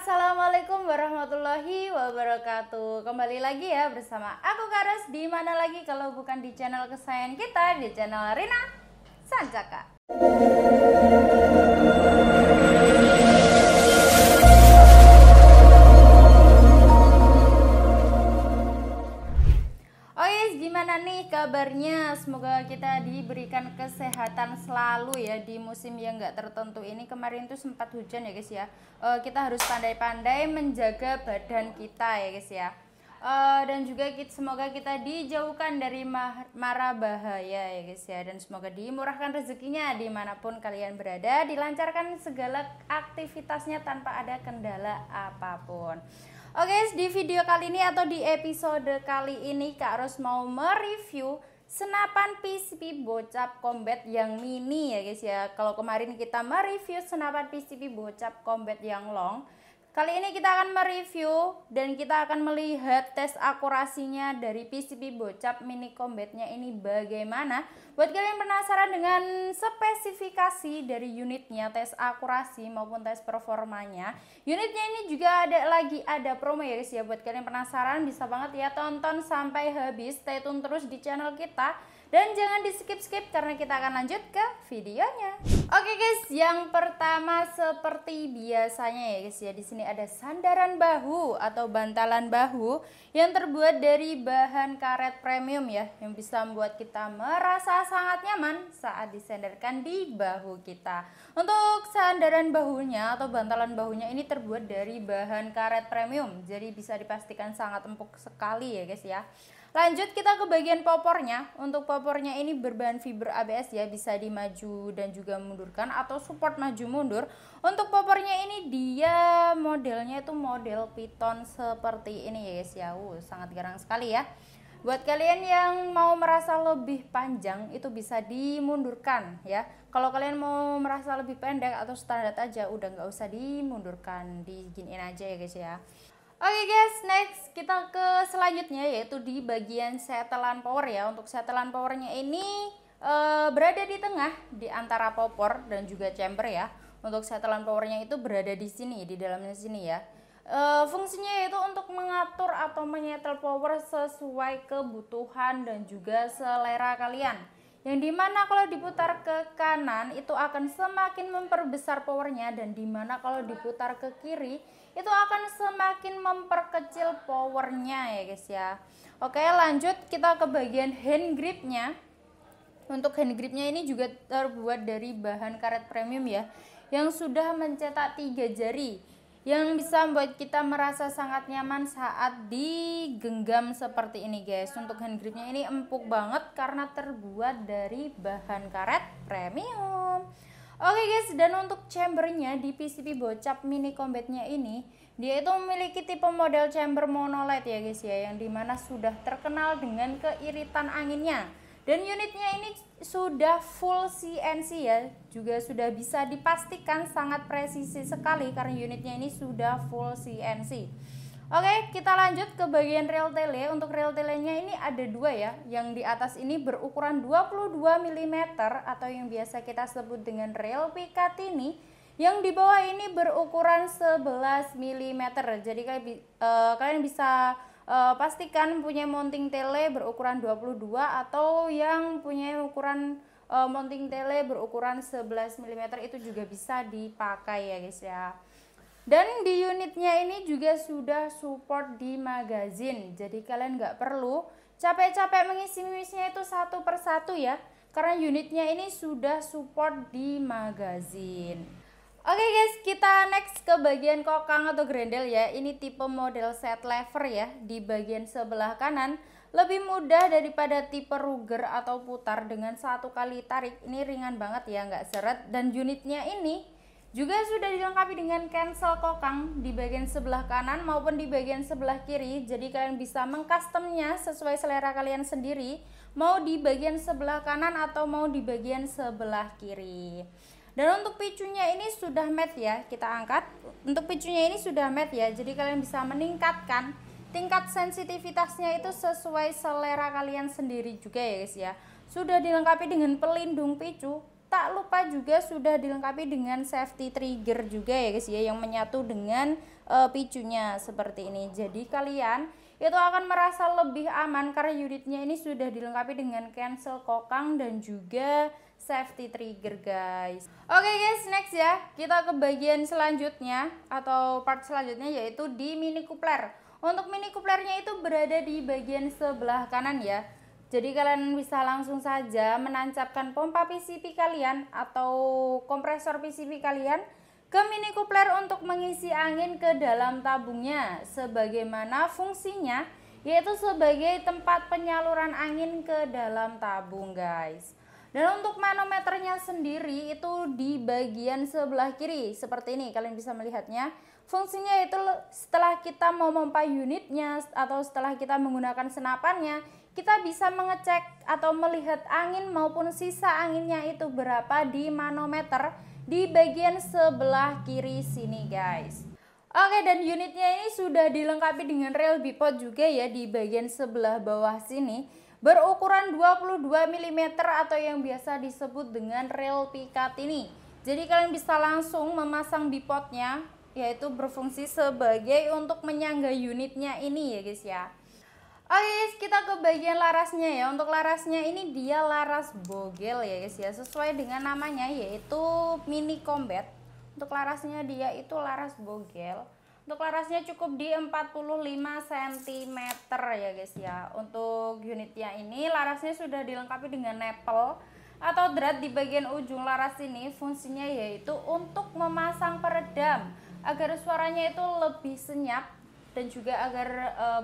Assalamualaikum warahmatullahi wabarakatuh. Kembali lagi ya bersama aku Karas. Di mana lagi kalau bukan di channel kesayangan kita, di channel Rina Sancaka. Oh yes, gimana nih kabarnya? Semoga kita diberikan kesehatan selalu ya di musim yang gak tertentu ini. Kemarin tuh sempat hujan ya guys ya. Kita harus pandai-pandai menjaga badan kita ya guys ya. Dan juga semoga kita dijauhkan dari mara bahaya ya guys ya. Dan semoga dimurahkan rezekinya dimanapun kalian berada, dilancarkan segala aktivitasnya tanpa ada kendala apapun. Oke, di video kali ini atau di episode kali ini Kak Ros mau mereview senapan PCP Bocap Combat yang mini ya guys ya. Kalau kemarin kita mereview senapan PCP Bocap Combat yang long, kali ini kita akan mereview dan kita akan melihat tes akurasinya dari PCP Bocap Mini Combatnya ini bagaimana. Buat kalian penasaran dengan spesifikasi dari unitnya, tes akurasi maupun tes performanya, unitnya ini juga ada promo ya guys ya. Buat kalian penasaran bisa banget ya tonton sampai habis, stay tune terus di channel kita. Dan jangan di skip-skip karena kita akan lanjut ke videonya. Oke guys, yang pertama seperti biasanya ya guys ya, di sini ada sandaran bahu atau bantalan bahu yang terbuat dari bahan karet premium ya, yang bisa membuat kita merasa sangat nyaman saat disandarkan di bahu kita. Untuk sandaran bahunya atau bantalan bahunya ini terbuat dari bahan karet premium, jadi bisa dipastikan sangat empuk sekali ya guys ya. Lanjut kita ke bagian popornya. Untuk popornya ini berbahan fiber ABS ya, bisa dimaju dan juga mundurkan atau support maju mundur. Untuk popornya ini dia modelnya itu model piton seperti ini ya guys ya. Sangat garang sekali ya. Buat kalian yang mau merasa lebih panjang itu bisa dimundurkan ya. Kalau kalian mau merasa lebih pendek atau standar aja udah nggak usah dimundurkan, diginiin aja ya guys ya. Oke guys, next kita ke selanjutnya yaitu di bagian setelan power ya. Untuk setelan powernya ini berada di tengah di antara popor dan juga chamber ya. Untuk setelan powernya itu berada di sini, di dalamnya sini ya. Fungsinya yaitu untuk mengatur atau menyetel power sesuai kebutuhan dan juga selera kalian. Yang dimana kalau diputar ke kanan itu akan semakin memperbesar powernya, dan dimana kalau diputar ke kiri itu akan semakin memperkecil powernya ya guys ya. Oke, lanjut kita ke bagian hand gripnya. Untuk hand gripnya ini juga terbuat dari bahan karet premium ya, yang sudah mencetak 3 jari, yang bisa membuat kita merasa sangat nyaman saat digenggam seperti ini guys. Untuk hand gripnya ini empuk banget karena terbuat dari bahan karet premium. Oke guys, dan untuk chambernya di PCP Bocap Mini Combatnya ini, dia itu memiliki tipe model chamber monolith ya guys ya, yang dimana sudah terkenal dengan keiritan anginnya. Dan unitnya ini sudah full CNC ya, juga sudah bisa dipastikan sangat presisi sekali karena unitnya ini sudah full CNC. Oke, kita lanjut ke bagian rel tele. Untuk rel telenya ini ada dua ya, yang di atas ini berukuran 22 mm atau yang biasa kita sebut dengan rel Picatinny, yang di bawah ini berukuran 11 mm. Jadi kalian bisa pastikan punya mounting tele berukuran 22 atau yang punya ukuran mounting tele berukuran 11 mm itu juga bisa dipakai ya guys ya. Dan di unitnya ini juga sudah support di magazine, jadi kalian nggak perlu capek-capek mengisi-misinya itu satu persatu ya, karena unitnya ini sudah support di magazine. Oke guys, kita next ke bagian kokang atau grendel ya. Ini tipe model set lever ya, di bagian sebelah kanan lebih mudah daripada tipe Ruger atau putar. Dengan satu kali tarik ini ringan banget ya, nggak seret. Dan unitnya ini juga sudah dilengkapi dengan cancel kokang di bagian sebelah kanan maupun di bagian sebelah kiri. Jadi kalian bisa mengcustomnya sesuai selera kalian sendiri, mau di bagian sebelah kanan atau mau di bagian sebelah kiri. Dan untuk picunya ini sudah matte ya, kita angkat. Untuk picunya ini sudah matte ya, jadi kalian bisa meningkatkan tingkat sensitivitasnya itu sesuai selera kalian sendiri juga ya guys ya. Sudah dilengkapi dengan pelindung picu tak lupa juga sudah dilengkapi dengan safety trigger juga ya guys ya, yang menyatu dengan picunya seperti ini. Jadi kalian itu akan merasa lebih aman karena unitnya ini sudah dilengkapi dengan cancel kokang dan juga safety trigger guys. Oke guys, next ya, kita ke bagian selanjutnya atau part selanjutnya, yaitu di mini coupler. Untuk mini couplernya itu berada di bagian sebelah kanan ya. Jadi kalian bisa langsung saja menancapkan pompa PCV kalian atau kompresor PCV kalian ke mini coupler untuk mengisi angin ke dalam tabungnya, sebagaimana fungsinya yaitu sebagai tempat penyaluran angin ke dalam tabung guys. Dan untuk manometernya sendiri itu di bagian sebelah kiri seperti ini, kalian bisa melihatnya. Fungsinya itu setelah kita mau memompa unitnya atau setelah kita menggunakan senapannya, kita bisa mengecek atau melihat angin maupun sisa anginnya itu berapa di manometer di bagian sebelah kiri sini guys. Oke, dan unitnya ini sudah dilengkapi dengan rel bipod juga ya di bagian sebelah bawah sini, berukuran 22 mm atau yang biasa disebut dengan rel pikat ini. Jadi kalian bisa langsung memasang bipodnya, yaitu berfungsi sebagai untuk menyangga unitnya ini ya guys ya. Oke guys, kita ke bagian larasnya ya. Untuk larasnya ini dia laras bogel ya guys ya, sesuai dengan namanya yaitu mini combat. Untuk larasnya dia itu laras bogel. Untuk larasnya cukup di 45 cm ya guys ya. Untuk unitnya ini larasnya sudah dilengkapi dengan nipple atau drat di bagian ujung laras ini. Fungsinya yaitu untuk memasang peredam agar suaranya itu lebih senyap dan juga agar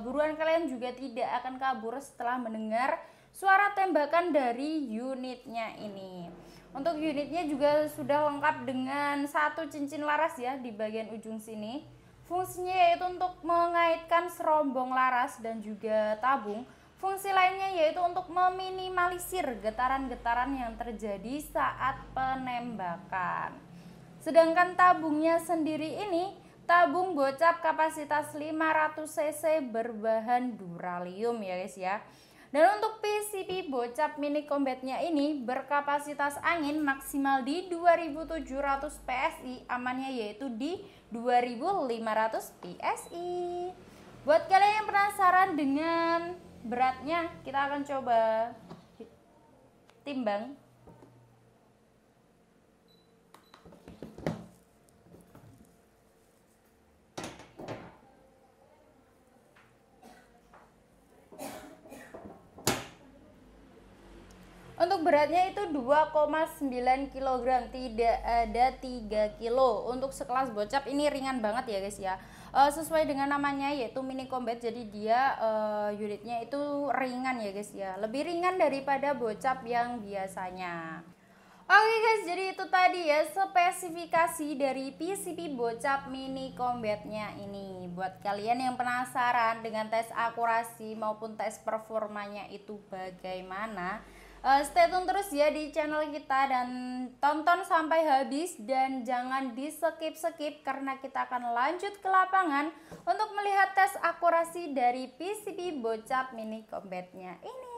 buruan kalian juga tidak akan kabur setelah mendengar suara tembakan dari unitnya ini. Untuk unitnya juga sudah lengkap dengan satu cincin laras ya di bagian ujung sini. Fungsinya yaitu untuk mengaitkan serombong laras dan juga tabung. Fungsi lainnya yaitu untuk meminimalisir getaran-getaran yang terjadi saat penembakan. Sedangkan tabungnya sendiri ini tabung bocap kapasitas 500 cc berbahan duralium ya guys ya. Dan untuk PCV bocap mini combatnya ini berkapasitas angin maksimal di 2700 PSI, amannya yaitu di 2500 PSI. Buat kalian yang penasaran dengan beratnya, kita akan coba timbang. Untuk beratnya itu 2,9 kg, tidak ada 3 kg. Untuk sekelas bocap ini ringan banget ya guys ya. Sesuai dengan namanya yaitu mini combat, jadi dia unitnya itu ringan ya guys ya. Lebih ringan daripada bocap yang biasanya. Oke guys, jadi itu tadi ya spesifikasi dari PCV bocap mini combatnya ini. Buat kalian yang penasaran dengan tes akurasi maupun tes performanya itu bagaimana, stay tune terus ya di channel kita dan tonton sampai habis dan jangan di skip karena kita akan lanjut ke lapangan untuk melihat tes akurasi dari PCV bocap mini combatnya ini.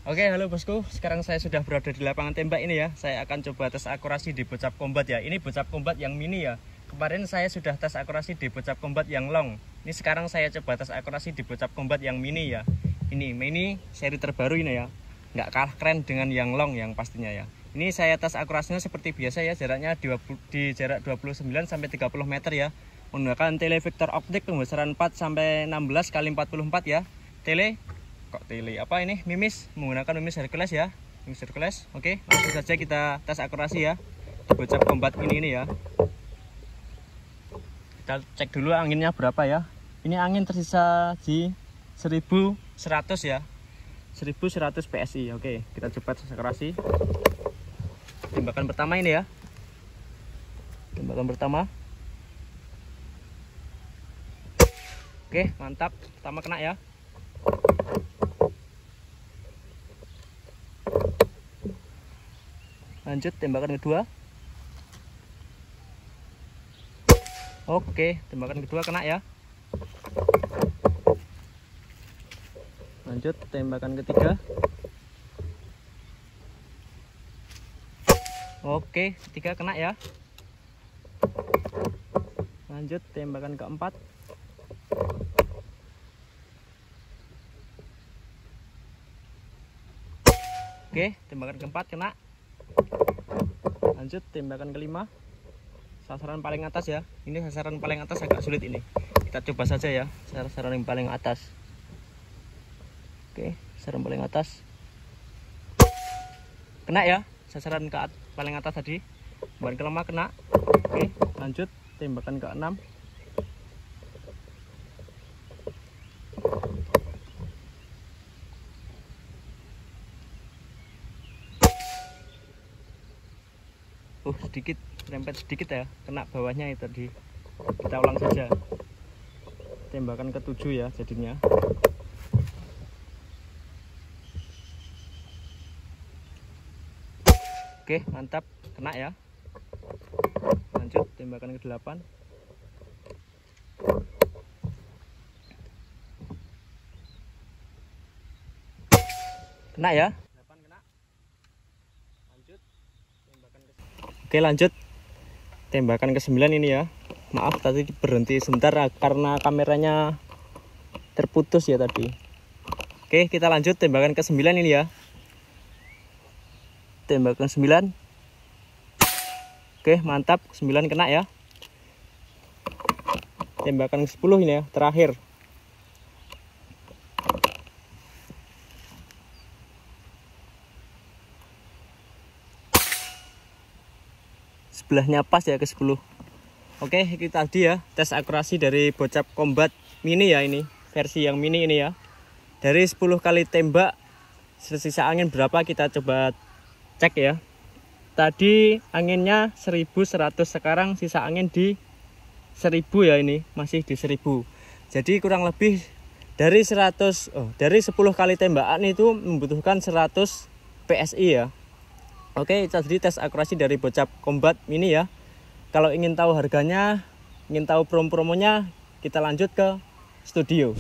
Oke, halo bosku, sekarang saya sudah berada di lapangan tembak ini ya. Saya akan coba tes akurasi di bocap combat ya. Ini bocap combat yang mini ya. Kemarin saya sudah tes akurasi di bocap combat yang long. Ini sekarang saya coba tes akurasi di bocap combat yang mini ya. Ini mini seri terbaru ini ya. Nggak kalah keren dengan yang long yang pastinya ya. Ini saya tes akurasinya seperti biasa ya, jaraknya di jarak 29 sampai 30 meter ya. Menggunakan tele vektor optik pembesaran 4 sampai 16 kali 44 ya. Mimis, menggunakan mimis Hercules ya. Mimis Hercules. Oke, langsung saja kita tes akurasi ya di bocap combat ini ya. Kita cek dulu anginnya berapa ya. Ini angin tersisa di 1100 ya. 1100 PSI. Oke, kita coba tes akurasi. Tembakan pertama ini ya. Tembakan pertama. Oke, mantap. Pertama kena ya. Lanjut tembakan kedua. Oke, tembakan kedua kena ya. Lanjut tembakan ketiga. Oke, ketiga kena ya. Lanjut tembakan keempat. Oke, tembakan keempat kena. Lanjut tembakan kelima. Sasaran paling atas ya. Ini sasaran paling atas agak sulit ini. Kita coba saja ya, sasaran yang paling atas. Oke, sasaran paling atas. Kena ya, sasaran paling atas tadi. Tembakan kelima kena. Oke, lanjut tembakan keenam. Sedikit rempet sedikit ya, kena bawahnya itu tadi. Kita ulang saja. Tembakan ketujuh ya jadinya. Oke, mantap, kena ya. Lanjut tembakan ke-8. Kena ya. 8 kena. Lanjut tembakan Oke, lanjut tembakan ke-9 ini ya. Maaf tadi berhenti sebentar karena kameranya terputus ya tadi. Oke, kita lanjut tembakan ke-9 ini ya. Tembakan 9. Oke, mantap, 9 kena ya. Tembakan ke-10 ini ya, terakhir. Sebelahnya pas ya ke-10. Oke, itu tadi ya tes akurasi dari Bocap Combat Mini ya, ini versi yang mini ini ya. Dari 10 kali tembak sisa angin berapa kita coba cek ya. Tadi anginnya 1100, sekarang sisa angin di 1000 ya, ini masih di 1000. Jadi kurang lebih dari 10 kali tembakan itu membutuhkan 100 PSI ya. Oke, jadi tes akurasi dari Bocap Combat Mini ya. Kalau ingin tahu harganya, ingin tahu promonya, kita lanjut ke studio.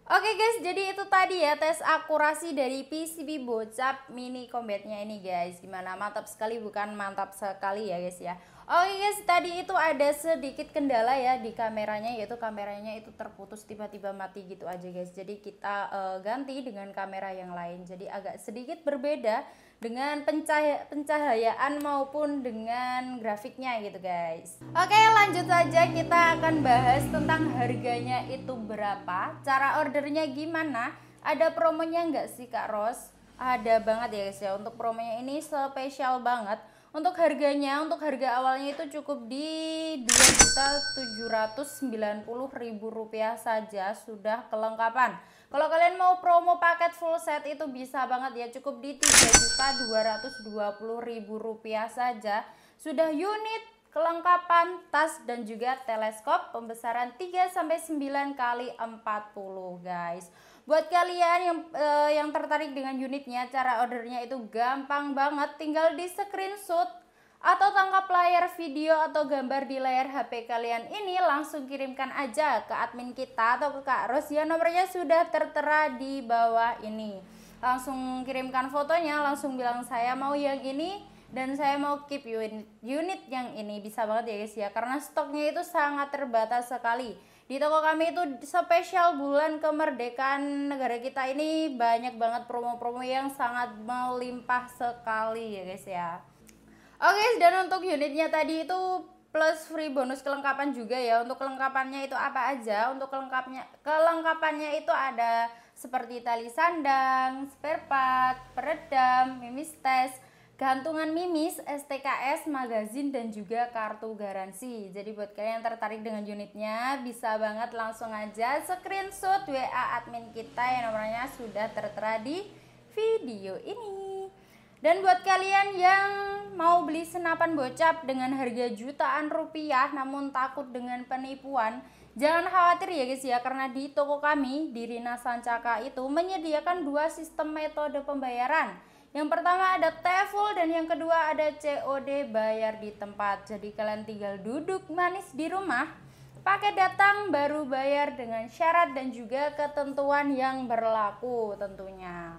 Oke guys, jadi itu tadi ya tes akurasi dari PCB Bocap Mini Combatnya ini guys. Gimana, mantap sekali bukan? Mantap sekali ya guys ya. Oke guys, tadi itu ada sedikit kendala ya di kameranya, yaitu kameranya itu terputus tiba-tiba mati gitu aja guys. Jadi kita ganti dengan kamera yang lain. Jadi agak sedikit berbeda dengan pencahayaan maupun dengan grafiknya gitu guys. Oke, lanjut saja, kita akan bahas tentang harganya itu berapa, cara ordernya gimana, ada promonya nggak sih Kak Ros? Ada banget ya guys ya, untuk promonya ini spesial banget. Untuk harganya, untuk harga awalnya itu cukup di Rp2.790.000 saja sudah kelengkapan. Kalau kalian mau promo paket full set itu bisa banget ya, cukup di Rp3.220.000 saja. Sudah unit, kelengkapan, tas dan juga teleskop pembesaran 3-9x40 guys. Buat kalian yang tertarik dengan unitnya, cara ordernya itu gampang banget, tinggal di screenshot atau tangkap layar video atau gambar di layar HP kalian ini, langsung kirimkan aja ke admin kita atau ke Kak Ros ya, nomornya sudah tertera di bawah ini. Langsung kirimkan fotonya, langsung bilang saya mau yang ini dan saya mau keep unit yang ini, bisa banget ya guys ya, karena stoknya itu sangat terbatas sekali. Di toko kami itu spesial bulan kemerdekaan negara kita ini banyak banget promo-promo yang sangat melimpah sekali ya guys ya. Oke, dan untuk unitnya tadi itu plus free bonus kelengkapan juga ya. Untuk kelengkapannya itu apa aja? Untuk kelengkapannya itu ada seperti tali sandang, spare part, peredam, mimis tes, gantungan mimis, STKS, magazin, dan juga kartu garansi. Jadi buat kalian yang tertarik dengan unitnya, bisa banget langsung aja screenshot WA admin kita yang nomornya sudah tertera di video ini. Dan buat kalian yang mau beli senapan Bocap dengan harga jutaan rupiah namun takut dengan penipuan, jangan khawatir ya guys ya, karena di toko kami di Rina Sancaka itu menyediakan dua sistem metode pembayaran. Yang pertama ada TEFL dan yang kedua ada COD bayar di tempat. Jadi kalian tinggal duduk manis di rumah, pakai datang baru bayar dengan syarat dan juga ketentuan yang berlaku tentunya.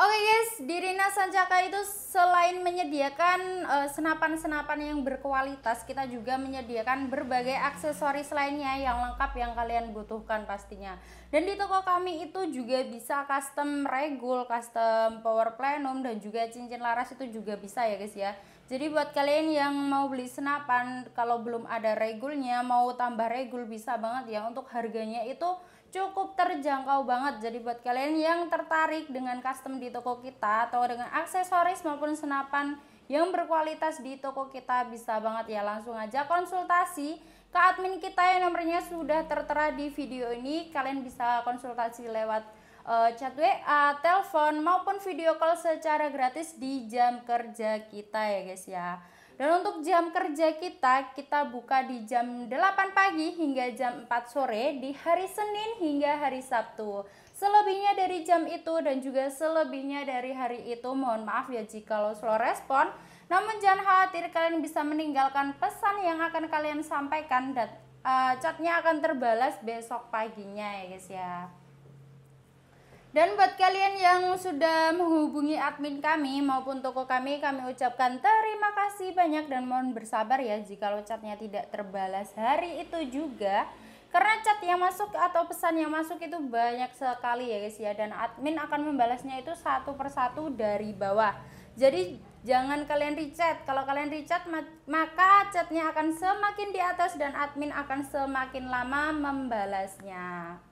Oke guys, di Rina Sancaka itu selain menyediakan senapan-senapan yang berkualitas, kita juga menyediakan berbagai aksesoris lainnya yang lengkap yang kalian butuhkan pastinya. Dan di toko kami itu juga bisa custom regul, custom power plenum, dan juga cincin laras itu juga bisa ya guys ya. Jadi buat kalian yang mau beli senapan, kalau belum ada regulnya, mau tambah regul bisa banget ya. Untuk harganya itu cukup terjangkau banget. Jadi buat kalian yang tertarik dengan custom di toko kita atau dengan aksesoris maupun senapan yang berkualitas di toko kita, bisa banget ya langsung aja konsultasi ke admin kita yang nomornya sudah tertera di video ini. Kalian bisa konsultasi lewat chat WA, telepon maupun video call secara gratis di jam kerja kita ya guys ya. Dan untuk jam kerja kita buka di jam 8 pagi hingga jam 4 sore di hari Senin hingga hari Sabtu. Selebihnya dari jam itu dan juga selebihnya dari hari itu, mohon maaf ya jika slow respon. Namun jangan khawatir, kalian bisa meninggalkan pesan yang akan kalian sampaikan dan chatnya akan terbalas besok paginya ya guys ya. Dan buat kalian yang sudah menghubungi admin kami maupun toko kami ucapkan terima kasih banyak dan mohon bersabar ya jika chatnya tidak terbalas hari itu juga. Karena chat yang masuk atau pesan yang masuk itu banyak sekali ya guys ya, dan admin akan membalasnya itu satu persatu dari bawah. Jadi jangan kalian rechat. Kalau kalian rechat maka chatnya akan semakin di atas dan admin akan semakin lama membalasnya.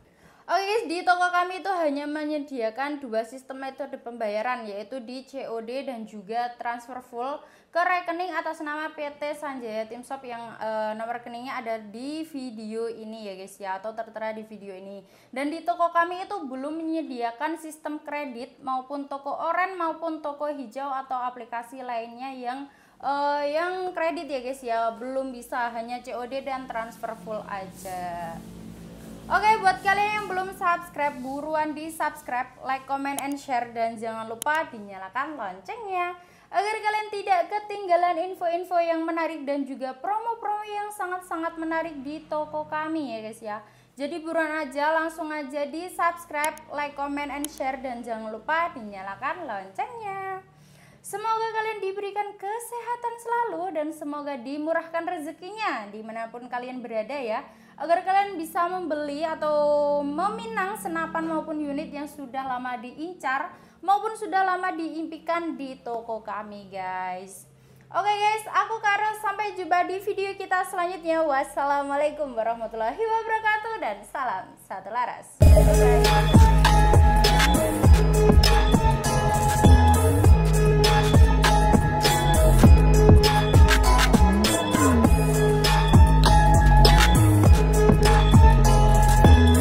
Oke guys, di toko kami itu hanya menyediakan dua sistem metode pembayaran, yaitu di COD dan juga transfer full ke rekening atas nama PT Sanjaya Team Shop yang nomor rekeningnya ada di video ini ya guys ya, atau tertera di video ini. Dan di toko kami itu belum menyediakan sistem kredit maupun toko oranye maupun toko hijau atau aplikasi lainnya yang kredit ya guys ya, belum bisa, hanya COD dan transfer full aja. Oke, buat kalian yang belum subscribe, buruan di subscribe, like, comment, and share, dan jangan lupa dinyalakan loncengnya agar kalian tidak ketinggalan info-info yang menarik dan juga promo-promo yang sangat-sangat menarik di toko kami ya guys ya. Jadi buruan aja, langsung aja di subscribe, like, comment, and share, dan jangan lupa dinyalakan loncengnya. Semoga kalian diberikan kesehatan selalu dan semoga dimurahkan rezekinya dimanapun kalian berada ya, agar kalian bisa membeli atau meminang senapan maupun unit yang sudah lama diincar maupun sudah lama diimpikan di toko kami guys. Oke guys, aku Karel, sampai jumpa di video kita selanjutnya. Wassalamualaikum warahmatullahi wabarakatuh dan salam satu laras.